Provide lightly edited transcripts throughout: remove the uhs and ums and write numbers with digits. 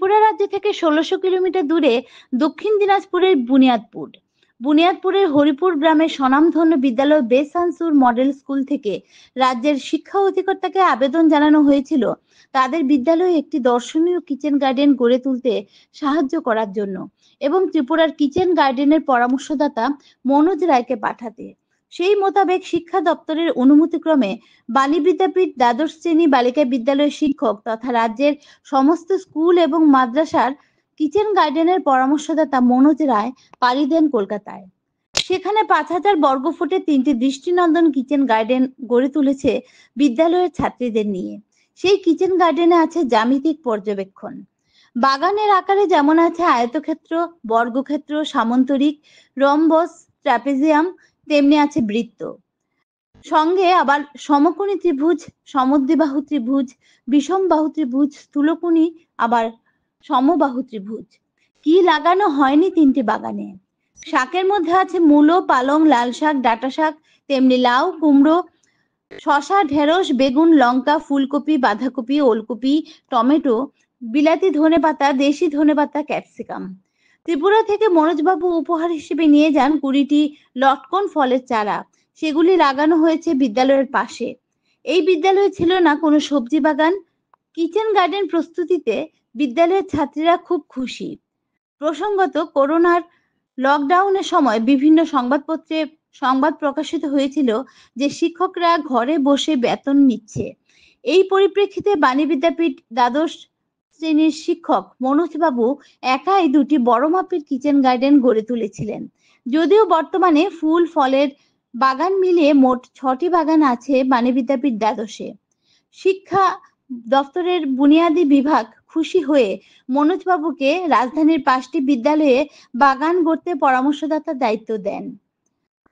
ত্রিপুরা রাজ্য থেকে ১৬০০ কিলোমিটার দূরে দক্ষিণ দিনাজপুরের বুনিয়াদপুরের হরিপুর গ্রামের স্বনামধন্য বিদ্যালয় বেসানসুর মডেল স্কুল থেকে রাজ্যের শিক্ষা অধিকর্তাকে আবেদন জানানো হয়েছিল তাদের বিদ্যালয়ে একটি দর্শনীয় কিচেন গার্ডেন গড়ে তুলতে সাহায্য করার জন্য এবং ত্রিপুরার কিচেন গার্ডেনের পরামর্শদাতা মনোজ রায়কে পাঠাতে। সেই মোতাবেক শিক্ষা দপ্তরের অনুমতিক্রমে বালি বিদ্যাপীঠ দ্বাদশ শ্রেণী বালিকা বিদ্যালয়ের শিক্ষক তথা রাজ্যের সমস্ত স্কুল এবং মাদ্রাসার কিচেন গার্ডেনের পরামর্শদাতা মনোজ রায় পাড়ি দেন কলকাতায়। সেখানে ৫,০০০ বর্গফুটে ৩টি দৃষ্টিনন্দন কিচেন গার্ডেন গড়ে তুলেছে বিদ্যালয়ের ছাত্রীদের নিয়ে। সেই কিচেন গার্ডেনে আছে জ্যামিতিক পর্যবেক্ষণ, বাগানের আকারে যেমন আছে আয়তক্ষেত্র, বর্গক্ষেত্র, সামন্তরিক, রম্বস, ট্রাপিজিয়াম, তেমনি আছে বৃত্ত। সঙ্গে আবার সমকোণী ত্রিভুজ, সমদ্বিবাহু ত্রিভুজ, বিষমবাহু ত্রিভুজ, স্থূলকোণী, আবার সমবাহু ত্রিভুজ। কি লাগানো হয়নি ৩টি বাগানে? শাকের মধ্যে আছে মূলো, পালং, লাল শাক, ডাঁটা শাক, তেমনি লাউ, কুমড়ো, শসা, ঢেঁড়স, বেগুন, লঙ্কা, ফুলকপি, বাঁধাকপি, ওলকপি, টমেটো, বিলাতি ধনেপাতা, দেশি ধনেপাতা, ক্যাপসিকাম। ত্রিপুরা থেকে মনোজবাবু উপহার হিসেবে নিয়ে যান ২০টি লটকন ফলের চারা। সেগুলি লাগানো হয়েছে বিদ্যালয়ের পাশে। এই বিদ্যালয়ে ছিল না কোনো সবজি বাগান। কিচেন গার্ডেন প্রস্তুতিতে বিদ্যালয়ের ছাত্রীরা খুব খুশি। প্রসঙ্গত, করোনার লকডাউনের সময় বিভিন্ন সংবাদপত্রে সংবাদ প্রকাশিত হয়েছিল যে শিক্ষকরা ঘরে বসে বেতন নিচ্ছে। এই পরিপ্রেক্ষিতে বাণী বিদ্যাপীঠ দ্বাদশ শ্রেণীর শিক্ষক মনোজবাবু একাই ২টি বড় মাপের কিচেন গার্ডেন গড়ে তুলেছিলেন। যদিও বর্তমানে ফুল ফলের বাগান মিলিয়ে মোট ৬টি বাগান আছে বাণী বিদ্যাপীঠ দ্বাদশে। শিক্ষা দপ্তরের বুনিয়াদী বিভাগ খুশি হয়ে মনোজবাবুকে রাজধানীর ৫টি বিদ্যালয়ে বাগান গড়তে পরামর্শদাতার দায়িত্ব দেন।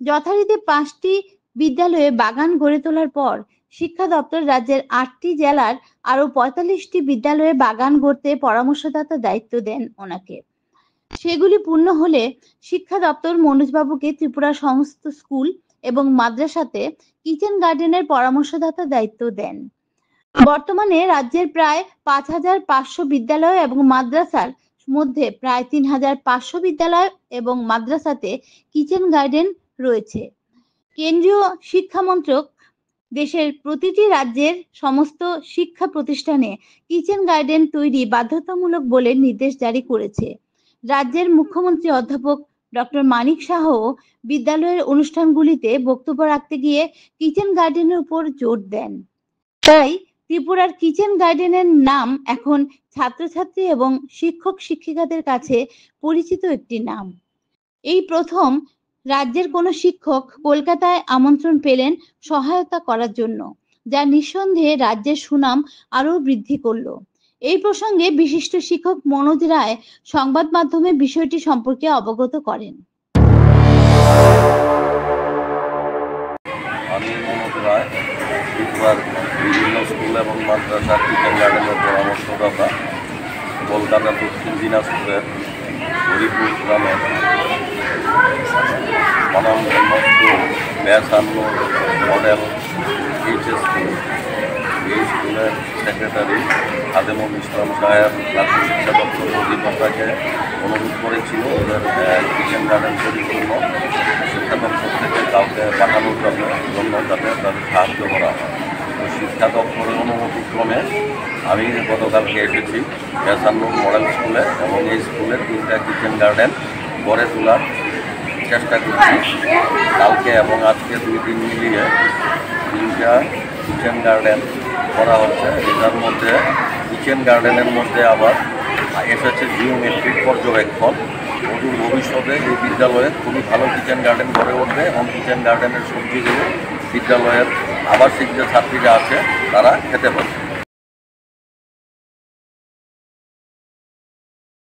যথারীতি ৫টি বিদ্যালয়ে বাগান গড়ে তোলার পর শিক্ষা দপ্তর রাজ্যের ৮টি জেলার আরো ৪৫টি বিদ্যালয়ে বাগান গড়তে পরামর্শদাতার দায়িত্ব দেন ওনাকে। সেগুলি পূর্ণ হলে শিক্ষা দপ্তর মনোজবাবুকে ত্রিপুরার সমস্ত স্কুল এবং মাদ্রাসাতে কিচেন গার্ডেনের পরামর্শদাতার দায়িত্ব দেন। বর্তমানে রাজ্যের প্রায় ৫,৫০০ বিদ্যালয় এবং মাদ্রাসার মধ্যে প্রায় ৩,৫০০ বিদ্যালয় এবং মাদ্রাসাতে কিচেন গার্ডেন রয়েছে। কেন্দ্রীয় শিক্ষা মন্ত্রক দেশের প্রতিটি রাজ্যের সমস্ত শিক্ষা প্রতিষ্ঠানে কিচেন গার্ডেন তৈরি বাধ্যতামূলক বলে নির্দেশ জারি করেছে। রাজ্যের মুখ্যমন্ত্রী অধ্যাপক ডক্টর মানিক সাহ বিদ্যালয়ের অনুষ্ঠানগুলিতে বক্তব্য রাখতে গিয়ে কিচেন গার্ডেনের উপর জোর দেন। তাই ত্রিপুরার কিচেন গার্ডেনের নাম এখন ছাত্রছাত্রী এবং শিক্ষক শিক্ষিকাদের কাছে পরিচিত একটি নাম। এই প্রথম রাজ্যের কোনো শিক্ষক কলকাতায় আমন্ত্রণ পেলেন সহায়তা করার জন্য, যা নিঃসন্দেহে রাজ্যের সুনাম আরো বৃদ্ধি করলো। এই প্রসঙ্গে বিশিষ্ট শিক্ষক মনোজ রায় সংবাদ মাধ্যমে বিষয়টি সম্পর্কে অবগত করেন। আমি মনোজ রায়, ত্রিপুরার বিভিন্ন স্কুল এবং মাদ্রাসার কিচেন গার্ডেনের পরামর্শদাতা, কলকাতার দক্ষিণ দিনাজপুরের হরিপুর গ্রামের বেসানসুর মডেল এইচএস স্কুল, এই স্কুলের সেক্রেটারি খাদেমুল ইসলাম সাহেব রাজ্য শিক্ষা দপ্তরের অধিকর্তাকে অনুরোধ করেছিল ওদের কিচেন গার্ডেন তৈরির জন্য শিক্ষা দপ্তর থেকে কাউকে পাঠানোর জন্য যাতে তাদের সাহায্য করা হয়। তো শিক্ষা দপ্তরের অনুমতিক্রমে আমি গতকালকে এসেছি বেসানসুর মডেল স্কুলে এবং এই স্কুলের 3টা কিচেন গার্ডেন গড়ে তোলার চেষ্টা করছি। কালকে এবং আজকে 2 দিন মিলিয়ে 3টা কিচেন গার্ডেন করা হচ্ছে। এটার মধ্যে কিচেন গার্ডেনের মধ্যে আবার এসেছে জিওমেট্রিক পর্যবেক্ষণ। অদূর ভবিষ্যতে এই বিদ্যালয়ে খুবই ভালো কিচেন গার্ডেন গড়ে উঠবে এবং কিচেন গার্ডেনের সবজিগুলো বিদ্যালয়ের আবাসিক যে ছাত্রীরা আছে তারা খেতে পারবে।